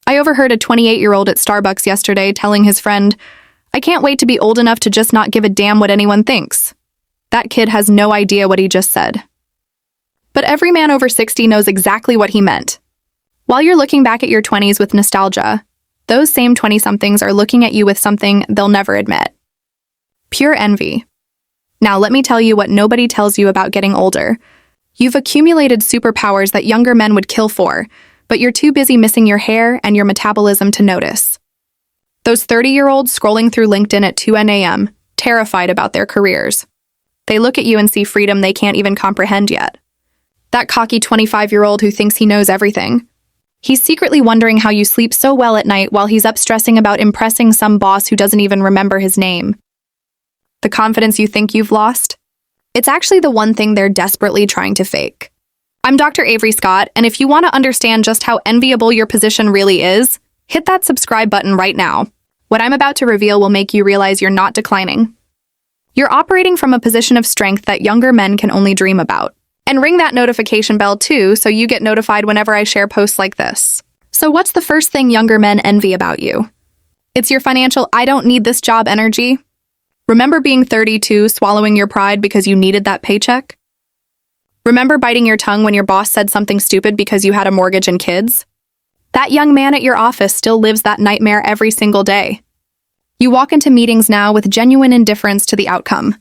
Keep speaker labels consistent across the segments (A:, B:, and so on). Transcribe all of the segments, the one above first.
A: I overheard a 28-year-old at Starbucks yesterday telling his friend, "I can't wait to be old enough to just not give a damn what anyone thinks." That kid has no idea what he just said. But every man over 60 knows exactly what he meant. While you're looking back at your 20s with nostalgia, those same 20-somethings are looking at you with something they'll never admit. Pure envy. Now let me tell you what nobody tells you about getting older. You've accumulated superpowers that younger men would kill for, but you're too busy missing your hair and your metabolism to notice. Those 30-year-olds scrolling through LinkedIn at 2 a.m., terrified about their careers. They look at you and see freedom they can't even comprehend yet. That cocky 25-year-old who thinks he knows everything. He's secretly wondering how you sleep so well at night while he's up stressing about impressing some boss who doesn't even remember his name. The confidence you think you've lost? It's actually the one thing they're desperately trying to fake. I'm Dr. Avery Scott, and if you want to understand just how enviable your position really is, hit that subscribe button right now. What I'm about to reveal will make you realize you're not declining. You're operating from a position of strength that younger men can only dream about. And ring that notification bell too, so you get notified whenever I share posts like this. So what's the first thing younger men envy about you? It's your financial "I don't need this job" energy. Remember being 32, swallowing your pride because you needed that paycheck? Remember biting your tongue when your boss said something stupid because you had a mortgage and kids? That young man at your office still lives that nightmare every single day. You walk into meetings now with genuine indifference to the outcome.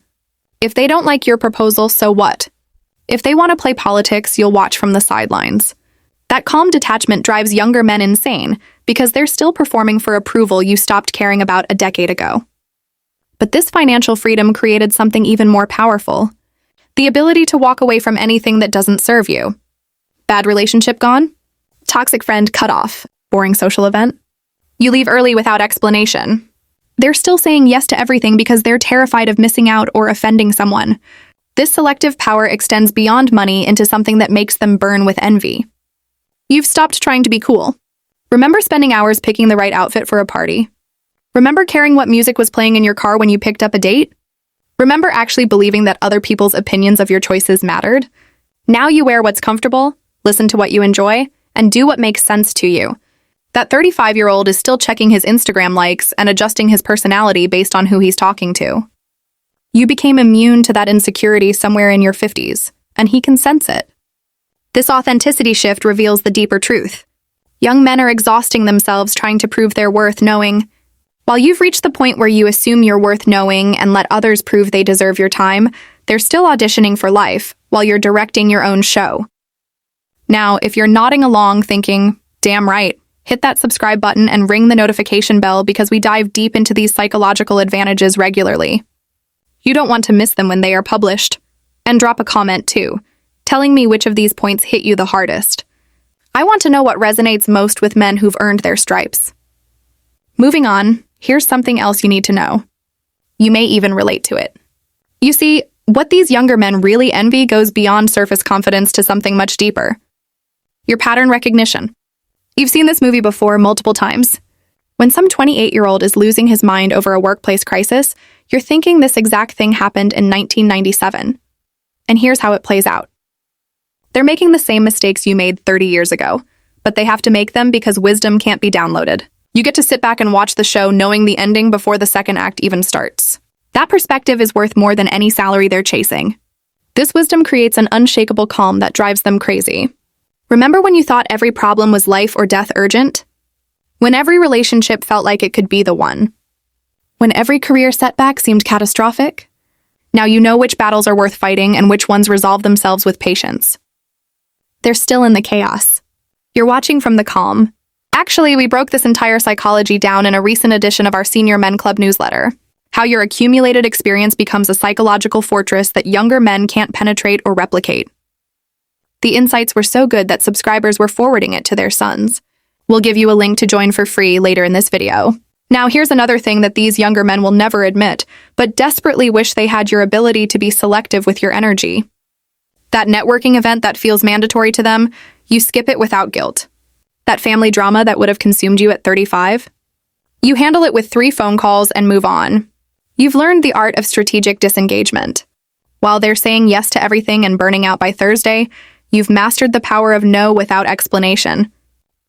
A: If they don't like your proposal, so what? If they want to play politics, you'll watch from the sidelines. That calm detachment drives younger men insane because they're still performing for approval you stopped caring about a decade ago. But this financial freedom created something even more powerful. The ability to walk away from anything that doesn't serve you. Bad relationship gone? Toxic friend cut off? Boring social event? You leave early without explanation. They're still saying yes to everything because they're terrified of missing out or offending someone. This selective power extends beyond money into something that makes them burn with envy. You've stopped trying to be cool. Remember spending hours picking the right outfit for a party? Remember caring what music was playing in your car when you picked up a date? Remember actually believing that other people's opinions of your choices mattered? Now you wear what's comfortable, listen to what you enjoy, and do what makes sense to you. That 35-year-old is still checking his Instagram likes and adjusting his personality based on who he's talking to. You became immune to that insecurity somewhere in your 50s, and he can sense it. This authenticity shift reveals the deeper truth. Young men are exhausting themselves trying to prove their worth knowing. While you've reached the point where you assume you're worth knowing and let others prove they deserve your time, they're still auditioning for life while you're directing your own show. Now, if you're nodding along thinking, "Damn right," hit that subscribe button and ring the notification bell because we dive deep into these psychological advantages regularly. You don't want to miss them when they are published. And drop a comment too, telling me which of these points hit you the hardest. I want to know what resonates most with men who've earned their stripes. Moving on, here's something else you need to know. You may even relate to it. You see, what these younger men really envy goes beyond surface confidence to something much deeper. Your pattern recognition. You've seen this movie before multiple times. When some 28-year-old is losing his mind over a workplace crisis, you're thinking this exact thing happened in 1997. And here's how it plays out. They're making the same mistakes you made 30 years ago, but they have to make them because wisdom can't be downloaded. You get to sit back and watch the show knowing the ending before the second act even starts. That perspective is worth more than any salary they're chasing. This wisdom creates an unshakable calm that drives them crazy. Remember when you thought every problem was life or death urgent? When every relationship felt like it could be the one? When every career setback seemed catastrophic? Now you know which battles are worth fighting and which ones resolve themselves with patience. They're still in the chaos. You're watching from the calm. Actually, we broke this entire psychology down in a recent edition of our Senior Men Club newsletter. How your accumulated experience becomes a psychological fortress that younger men can't penetrate or replicate. The insights were so good that subscribers were forwarding it to their sons. We'll give you a link to join for free later in this video. Now here's another thing that these younger men will never admit, but desperately wish they had your ability to be selective with your energy. That networking event that feels mandatory to them, you skip it without guilt. That family drama that would have consumed you at 35? You handle it with 3 phone calls and move on. You've learned the art of strategic disengagement. While they're saying yes to everything and burning out by Thursday, you've mastered the power of no without explanation.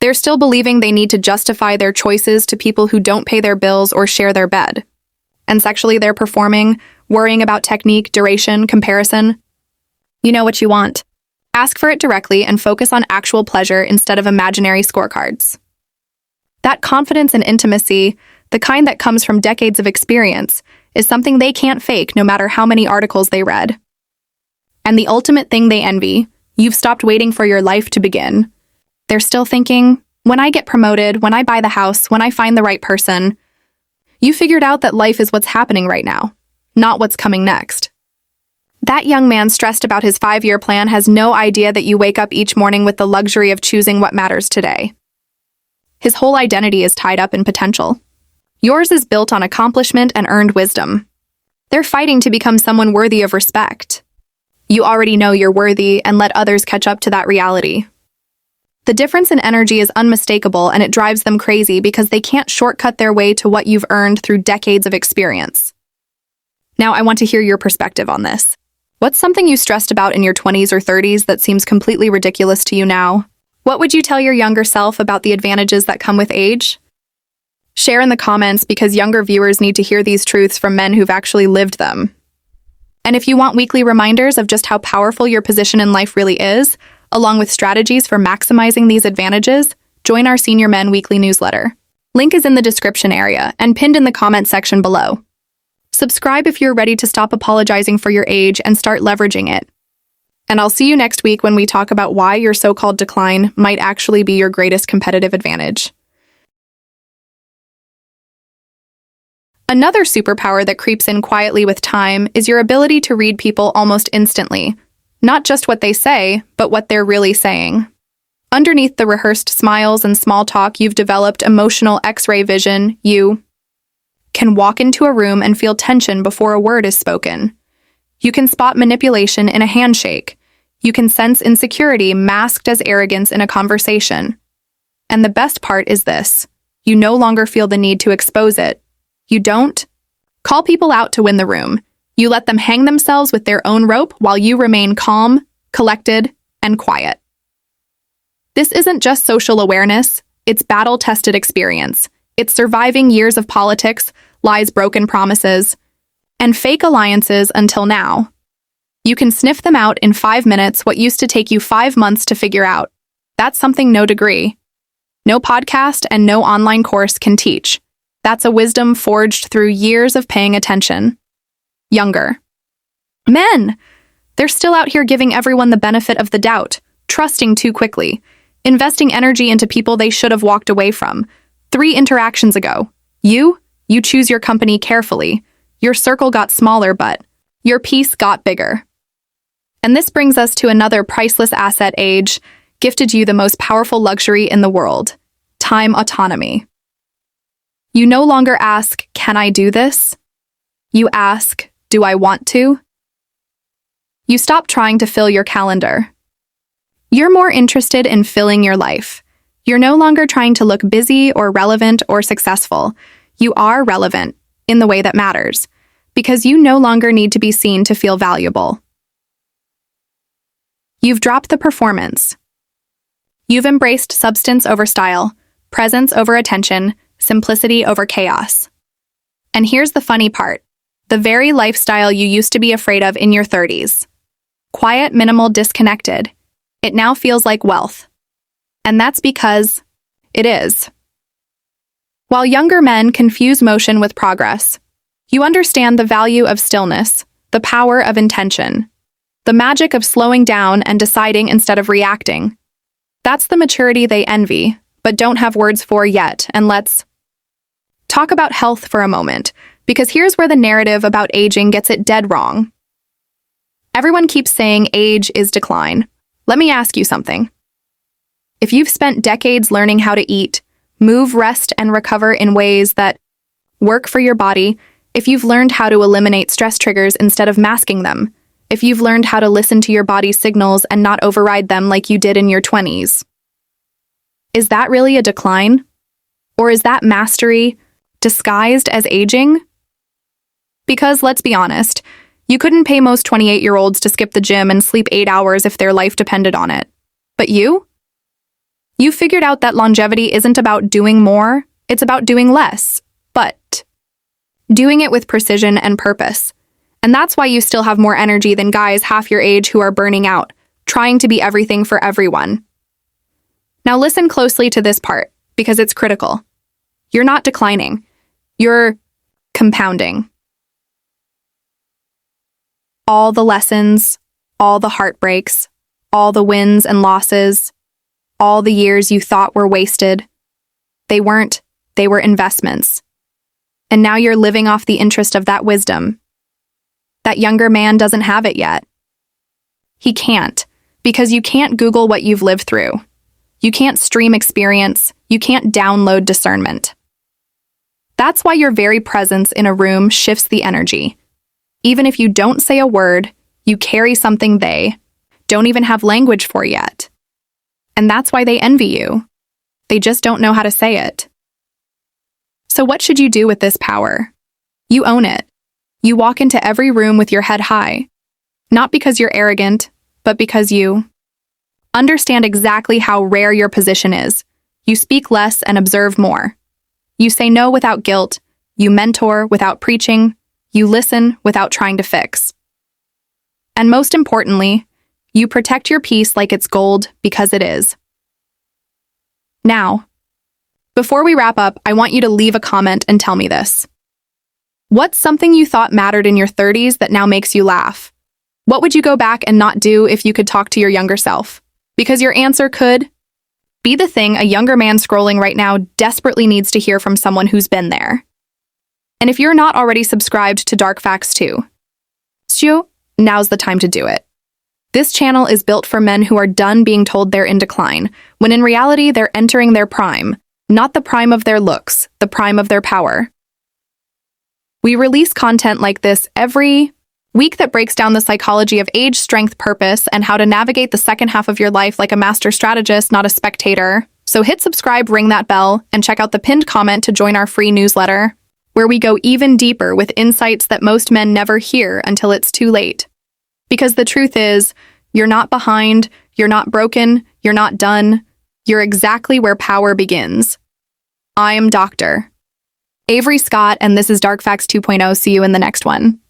A: They're still believing they need to justify their choices to people who don't pay their bills or share their bed. And sexually, they're performing, worrying about technique, duration, comparison. You know what you want. Ask for it directly and focus on actual pleasure instead of imaginary scorecards. That confidence and intimacy, the kind that comes from decades of experience, is something they can't fake no matter how many articles they read. And the ultimate thing they envy, you've stopped waiting for your life to begin. They're still thinking, when I get promoted, when I buy the house, when I find the right person. You figured out that life is what's happening right now, not what's coming next. That young man stressed about his 5-year plan has no idea that you wake up each morning with the luxury of choosing what matters today. His whole identity is tied up in potential. Yours is built on accomplishment and earned wisdom. They're fighting to become someone worthy of respect. You already know you're worthy and let others catch up to that reality. The difference in energy is unmistakable and it drives them crazy because they can't shortcut their way to what you've earned through decades of experience. Now, I want to hear your perspective on this. What's something you stressed about in your 20s or 30s that seems completely ridiculous to you now? What would you tell your younger self about the advantages that come with age? Share in the comments because younger viewers need to hear these truths from men who've actually lived them. And if you want weekly reminders of just how powerful your position in life really is, along with strategies for maximizing these advantages, join our Senior Men Weekly newsletter. Link is in the description area and pinned in the comment section below. Subscribe if you're ready to stop apologizing for your age and start leveraging it. And I'll see you next week when we talk about why your so-called decline might actually be your greatest competitive advantage. Another superpower that creeps in quietly with time is your ability to read people almost instantly. Not just what they say, but what they're really saying. Underneath the rehearsed smiles and small talk, you've developed emotional X-ray vision. You can walk into a room and feel tension before a word is spoken. You can spot manipulation in a handshake. You can sense insecurity masked as arrogance in a conversation. And the best part is this: you no longer feel the need to expose it. You don't call people out to win the room. You let them hang themselves with their own rope while you remain calm, collected, and quiet. This isn't just social awareness, it's battle-tested experience. It's surviving years of politics, lies, broken promises, and fake alliances until now. You can sniff them out in 5 minutes what used to take you 5 months to figure out. That's something no degree, no podcast, and no online course can teach. That's a wisdom forged through years of paying attention. Younger men, they're still out here giving everyone the benefit of the doubt, trusting too quickly, investing energy into people they should have walked away from 3 interactions ago. You choose your company carefully. Your circle got smaller, but your peace got bigger. And this brings us to another priceless asset age, gifted you the most powerful luxury in the world: time autonomy. You no longer ask, "Can I do this?" You ask, "Do I want to?" You stop trying to fill your calendar. You're more interested in filling your life. You're no longer trying to look busy or relevant or successful. You are relevant in the way that matters, because you no longer need to be seen to feel valuable. You've dropped the performance. You've embraced substance over style, presence over attention, simplicity over chaos. And here's the funny part: the very lifestyle you used to be afraid of in your 30s. Quiet, minimal, disconnected. It now feels like wealth. And that's because it is. While younger men confuse motion with progress, you understand the value of stillness, the power of intention, the magic of slowing down and deciding instead of reacting. That's the maturity they envy, but don't have words for yet. And let's talk about health for a moment, because here's where the narrative about aging gets it dead wrong. Everyone keeps saying age is decline. Let me ask you something. If you've spent decades learning how to eat, move, rest, and recover in ways that work for your body, if you've learned how to eliminate stress triggers instead of masking them, if you've learned how to listen to your body's signals and not override them like you did in your 20s, is that really a decline? Or is that mastery disguised as aging? Because let's be honest, you couldn't pay most 28-year-olds to skip the gym and sleep 8 hours if their life depended on it. But you? You figured out that longevity isn't about doing more, it's about doing less, but doing it with precision and purpose. And that's why you still have more energy than guys half your age who are burning out, trying to be everything for everyone. Now listen closely to this part, because it's critical. You're not declining. You're compounding. All the lessons, all the heartbreaks, all the wins and losses, all the years you thought were wasted. They weren't, they were investments. And now you're living off the interest of that wisdom. That younger man doesn't have it yet. He can't, because you can't Google what you've lived through. You can't stream experience. You can't download discernment. That's why your very presence in a room shifts the energy. Even if you don't say a word, you carry something they don't even have language for yet. And that's why they envy you. They just don't know how to say it. So what should you do with this power? You own it. You walk into every room with your head high. Not because you're arrogant, but because you understand exactly how rare your position is. You speak less and observe more. You say no without guilt. You mentor without preaching. You listen without trying to fix. And most importantly, you protect your peace like it's gold because it is. Now, before we wrap up, I want you to leave a comment and tell me this. What's something you thought mattered in your 30s that now makes you laugh? What would you go back and not do if you could talk to your younger self? Because your answer could be the thing a younger man scrolling right now desperately needs to hear from someone who's been there. And if you're not already subscribed to Dark Facts 2, now's the time to do it. This channel is built for men who are done being told they're in decline, when in reality they're entering their prime, not the prime of their looks, the prime of their power. We release content like this every week that breaks down the psychology of age, strength, purpose, and how to navigate the second half of your life like a master strategist, not a spectator. So hit subscribe, ring that bell, and check out the pinned comment to join our free newsletter, where we go even deeper with insights that most men never hear until it's too late. Because the truth is, you're not behind, you're not broken, you're not done. You're exactly where power begins. I am Dr. Avery Scott, and this is Dark Facts 2.0. See you in the next one.